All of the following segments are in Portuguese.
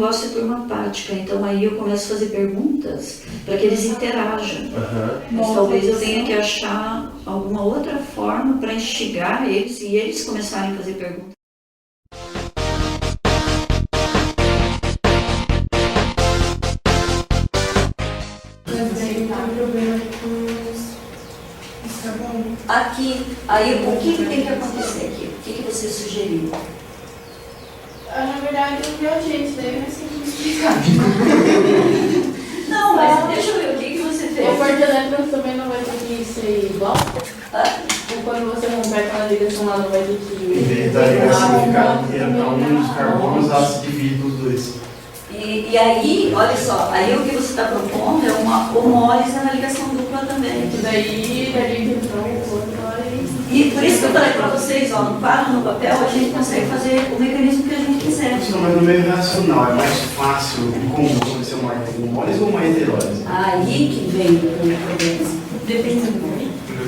gosto de turma apática, então aí eu começo a fazer perguntas para que eles interajam. Mas talvez eu tenha que achar alguma outra forma para instigar eles e eles começarem a fazer perguntas. Aqui, aí o que tem que acontecer aqui? O que você sugeriu? Na verdade, eu vi a gente, daí vai ser explicar. Não, mas deixa eu ver o que você fez. O porta-elétrico também não vai ter que ser igual? Ou quando você romper aquela ligação lá, não vai ter que... Em vez da ligação ficar um dos carbonos, ela se divide dos dois. E aí, olha só, aí o que você está propondo é uma homólise na ligação dupla também. E daí, a gente entrou o outro e por isso que eu falei para vocês, ó, no quadro, no papel, a gente consegue fazer o mecanismo que a gente quiser. Não, mas no meio racional é mais fácil e comum acontecer uma homólise ou uma heterólise? Aí que vem o problema.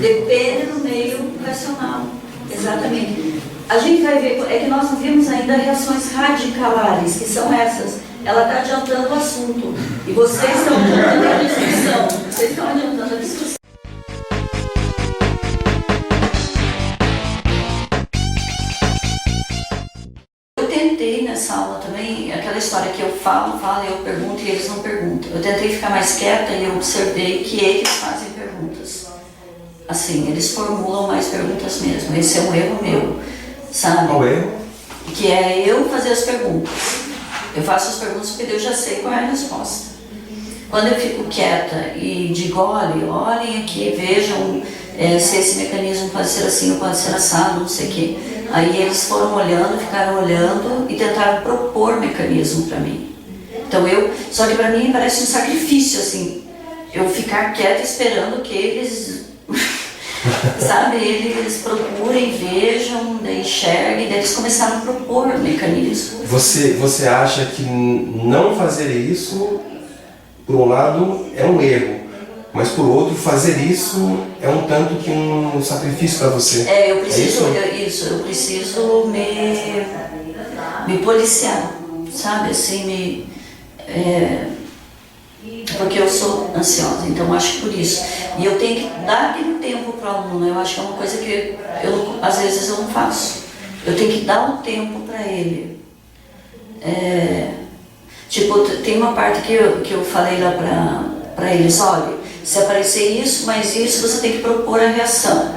Depende do meio racional. Exatamente. A gente vai ver, é que nós não vimos ainda reações radicalares, que são essas. Ela está adiantando o assunto. E vocês estão adiantando a discussão. Vocês estão adiantando a discussão. Eu tentei nessa aula também, aquela história que eu falo, eu pergunto e eles não perguntam. Eu tentei ficar mais quieta e eu observei que eles fazem perguntas. Assim, eles formulam mais perguntas mesmo. Esse é um erro meu, sabe? Qual erro? Que é eu fazer as perguntas. Eu faço as perguntas porque eu já sei qual é a resposta. Quando eu fico quieta e digo, olhem aqui, vejam se esse mecanismo pode ser assim ou pode ser assado, não sei o quê. Aí eles foram olhando, ficaram olhando e tentaram propor mecanismo para mim. Então só que para mim parece um sacrifício, assim, eu ficar quieta esperando que eles, sabe, eles procurem, vejam, enxerguem, daí eles começaram a propor mecanismo. Você acha que não fazer isso, por um lado, é um erro, mas por outro, fazer isso é um tanto que um sacrifício para você? Eu preciso, eu preciso me policiar, sabe, assim, porque eu sou ansiosa, então acho que por isso. E eu tenho que dar aquele tempo para o aluno, eu acho que é uma coisa que às vezes eu não faço. Eu tenho que dar o tempo para ele. Tipo, tem uma parte que eu falei lá para eles, olha, se aparecer isso, mas isso, você tem que propor a reação.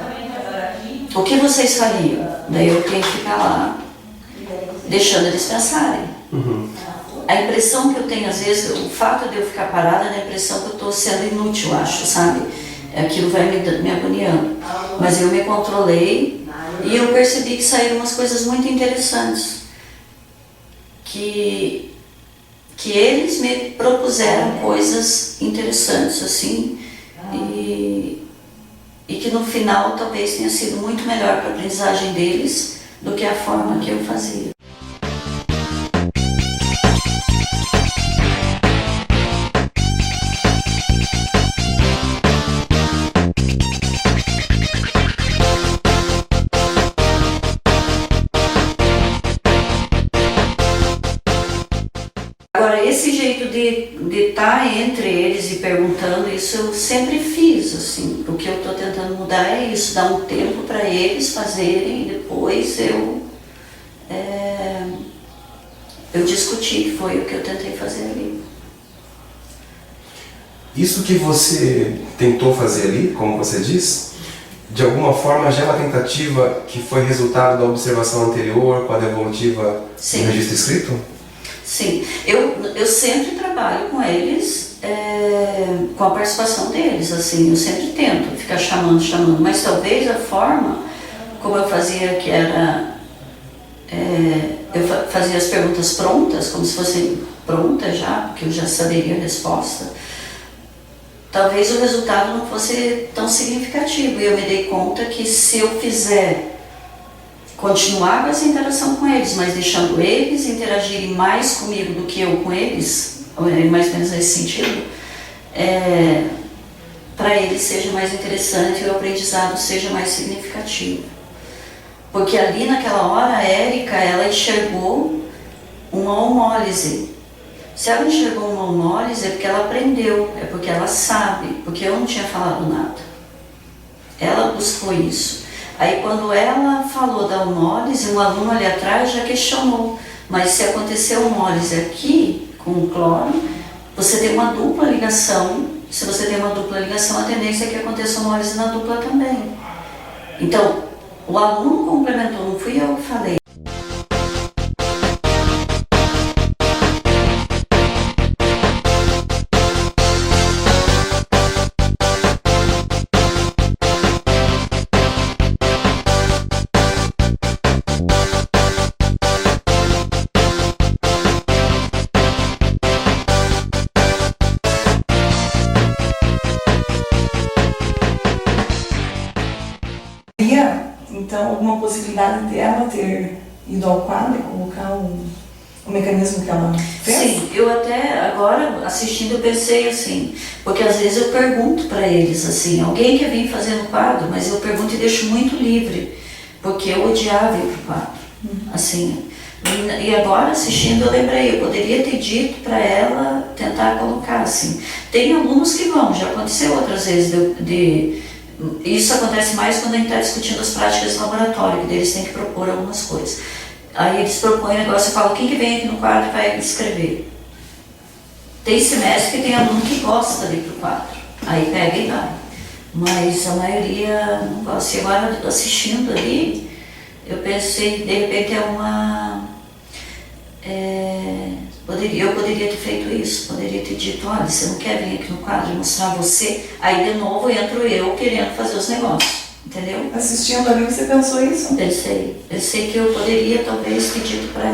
O que vocês fariam? Daí eu tenho que ficar lá, deixando eles pensarem. A impressão que eu tenho, às vezes, o fato de eu ficar parada é a impressão que eu estou sendo inútil, acho, sabe? Aquilo vai me agoniando. Mas eu me controlei e eu percebi que saíram umas coisas muito interessantes. Que eles me propuseram coisas interessantes, assim, e que no final talvez tenha sido muito melhor para a aprendizagem deles do que a forma que eu fazia. Agora, esse jeito de estar entre eles e perguntando, isso eu sempre fiz, assim. O que eu estou tentando mudar é isso, dar um tempo para eles fazerem e depois eu discuti, que foi o que eu tentei fazer ali. Isso que você tentou fazer ali, como você diz, de alguma forma já é uma tentativa que foi resultado da observação anterior com a devolutiva no registro escrito? Sim, eu sempre trabalho com eles, com a participação deles, assim, eu sempre tento ficar chamando, mas talvez a forma como eu fazia, que era, eu fazia as perguntas prontas, como se fossem prontas já, porque eu já saberia a resposta, talvez o resultado não fosse tão significativo, e eu me dei conta que se eu fizer continuar com essa interação com eles, mas deixando eles interagirem mais comigo do que eu com eles, mais ou menos nesse sentido, para eles seja mais interessante e o aprendizado seja mais significativo. Porque ali naquela hora a Érica, ela enxergou uma homólise. Se ela enxergou uma homólise, é porque ela aprendeu, é porque ela sabe, porque eu não tinha falado nada. Ela buscou isso. Aí quando ela falou da homólise, um aluno ali atrás já questionou, mas se aconteceu homólise aqui, com o cloro, você tem uma dupla ligação. Se você tem uma dupla ligação, a tendência é que aconteça homólise na dupla também. Então, o aluno complementou, não fui eu que falei. Então, alguma possibilidade dela ter ido ao quadro e colocar o mecanismo que ela fez? Sim, eu até agora assistindo eu pensei assim, porque às vezes eu pergunto para eles assim, alguém quer vir fazer no quadro, mas eu pergunto e deixo muito livre, porque eu odiava ir pro quadro, assim. E agora assistindo eu lembrei, eu poderia ter dito para ela tentar colocar assim. Tem alunos que vão, já aconteceu outras vezes isso acontece mais quando a gente está discutindo as práticas de laboratório, que eles têm que propor algumas coisas. Aí eles propõem um negócio e falam, quem que vem aqui no quadro e vai escrever? Tem semestre que tem aluno que gosta de ir para o quadro, aí pega e vai. Mas a maioria não gosta. E agora assistindo ali, eu pensei, de repente eu poderia ter feito isso, poderia ter dito, olha, você não quer vir aqui no quadro e mostrar você? Aí de novo entro eu querendo fazer os negócios, entendeu? Assistindo ali, você pensou isso? Pensei que eu poderia talvez ter dito para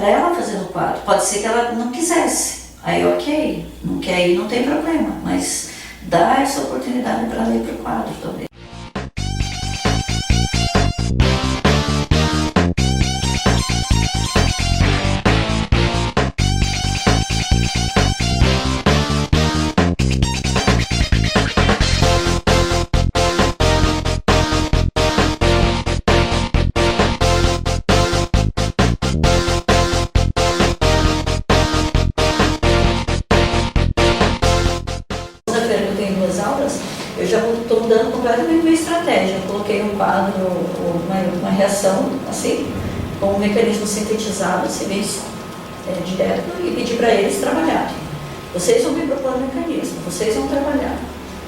ela fazer no quadro. Pode ser que ela não quisesse, aí ok, não quer ir, não tem problema, mas dá essa oportunidade para ela ir para o quadro também. Eu já estou mudando completamente minha estratégia. Eu coloquei um quadro, uma reação, assim, com um mecanismo sintetizado, assim, bem direto, e pedi para eles trabalharem. Vocês vão me propor um mecanismo, vocês vão trabalhar.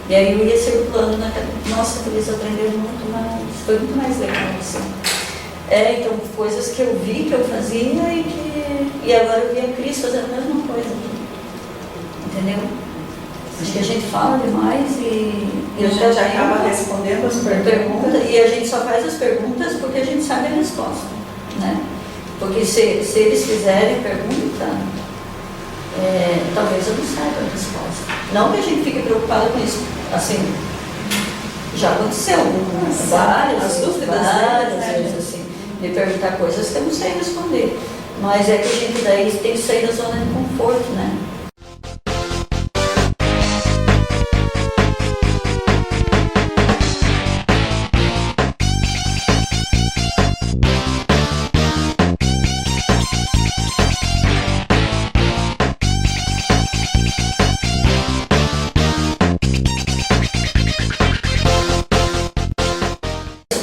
E aí eu ia circulando na cabeça. Nossa, eles aprenderam muito mais, foi muito mais legal, assim. Então, coisas que eu vi que eu fazia e agora eu vi a Cris fazendo a mesma coisa. Entendeu? Acho que a gente fala demais e a gente acaba respondendo as perguntas. E a gente só faz as perguntas porque a gente sabe a resposta, né? Porque se eles fizerem pergunta, talvez eu não saiba a resposta. Não que a gente fique preocupado com isso, assim, já aconteceu várias vezes, assim, de perguntar coisas que eu não sei responder. Mas é que a gente daí tem que sair da zona de conforto, né?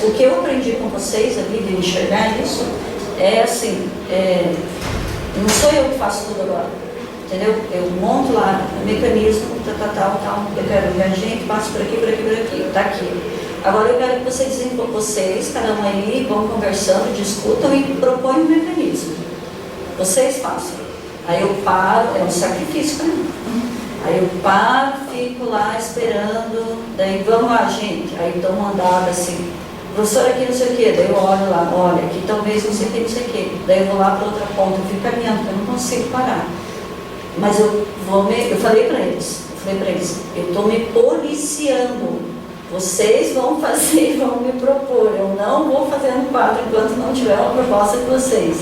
O que eu aprendi com vocês ali, de enxergar isso, é assim, não sou eu que faço tudo agora, entendeu? Eu monto lá o mecanismo, tal, eu quero ver a gente, passo por aqui, tá aqui. Agora eu quero que vocês, cada um aí, vão conversando, discutam e propõem um mecanismo. Vocês façam. Aí eu paro, é um sacrifício para mim. Aí eu paro, fico lá esperando, daí vamos lá, gente. Aí dou uma andada assim, professor aqui não sei o quê, daí eu olho lá, olha, aqui talvez não sei o quê. Daí eu vou lá para outra ponta, eu fico caminhando, porque eu não consigo parar. Mas eu falei para eles, eu estou me policiando. Vocês vão fazer, vão me propor. Eu não vou fazer no quadro enquanto não tiver uma proposta de vocês.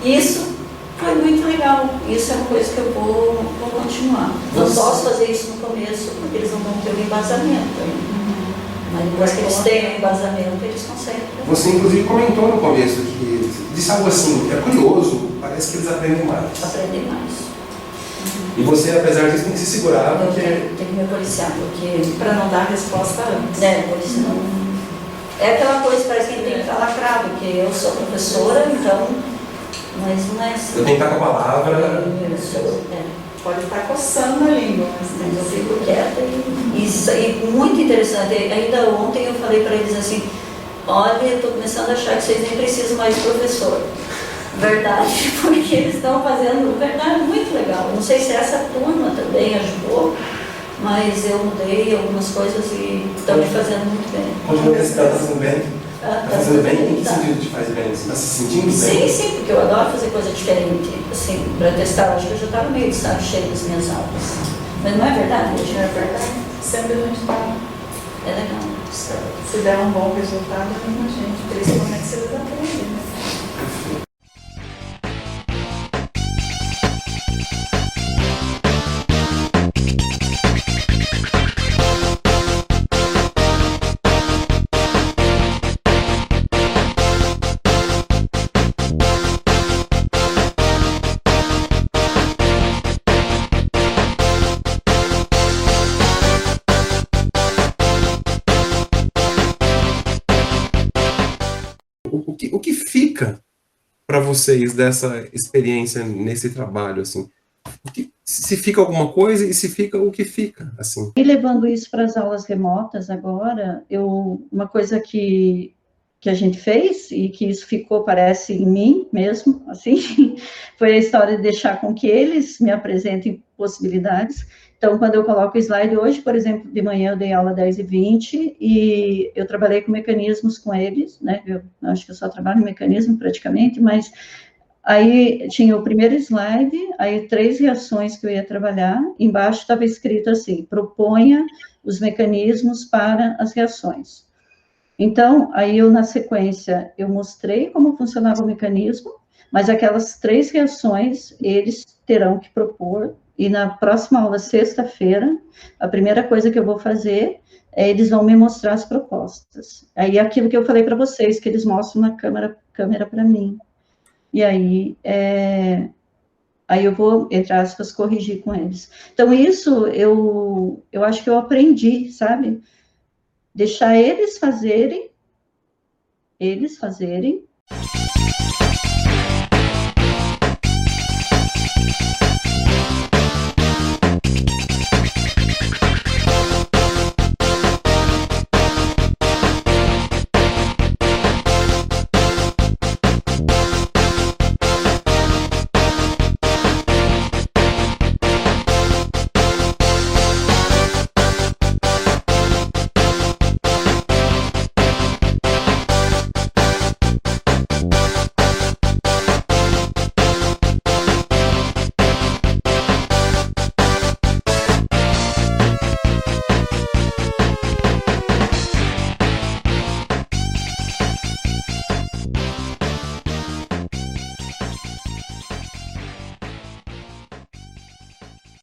Isso foi muito legal. Isso é uma coisa que eu vou continuar. Não posso fazer isso no começo, porque eles não vão ter um embasamento. Mas depois que eles têm o embasamento, eles conseguem. Você inclusive comentou no começo que disse algo assim, é curioso, parece que eles aprendem mais. Aprender mais. E você, apesar disso, tem que se segurar, Eu porque... tenho que me policiar, porque... Para não dar a resposta antes. Pois não. É aquela coisa, parece que a gente tem que falar claro, porque eu sou professora, então... Mas não é assim. Eu tenho que estar com a palavra... Pode estar coçando a língua, Mas eu fico quieta e muito interessante. Ainda ontem eu falei para eles assim, olha, eu estou começando a achar que vocês nem precisam mais de professor. Verdade, porque eles estão fazendo, verdade, muito legal. Não sei se essa turma também ajudou, mas eu mudei algumas coisas e estão me fazendo muito bem. Continua esse cara fazendo bem? Está fazendo bem? Em que sentido te faz bem? Você está se sentindo bem? Sim, sim, porque eu adoro fazer coisa diferente, assim, para testar. Acho que eu já estava meio de saco cheio das minhas aulas. Mas não é verdade, gente, não é verdade. sempre a gente está. É legal. Se der um bom resultado, anima a gente, principalmente se eles aprendem, né? O que fica para vocês dessa experiência nesse trabalho, assim? Se fica alguma coisa e se fica o que fica, assim? E levando isso para as aulas remotas agora, uma coisa que a gente fez e que isso ficou, parece, em mim mesmo, assim, foi a história de deixar com que eles me apresentem possibilidades. Então, quando eu coloco o slide hoje, por exemplo, de manhã eu dei aula 10h20 e eu trabalhei com mecanismos com eles, né? Eu acho que eu só trabalho em mecanismo praticamente, mas aí tinha o primeiro slide, aí 3 reações que eu ia trabalhar, embaixo estava escrito assim, proponha os mecanismos para as reações. Então, aí eu, na sequência, eu mostrei como funcionava o mecanismo, mas aquelas 3 reações, eles terão que propor, e na próxima aula, sexta-feira, a primeira coisa que eu vou fazer é eles vão me mostrar as propostas. Aí, aquilo que eu falei para vocês, que eles mostram na câmera para mim. E aí, aí eu vou, entre aspas, corrigir com eles. Então, isso eu acho que eu aprendi, sabe? Deixar eles fazerem.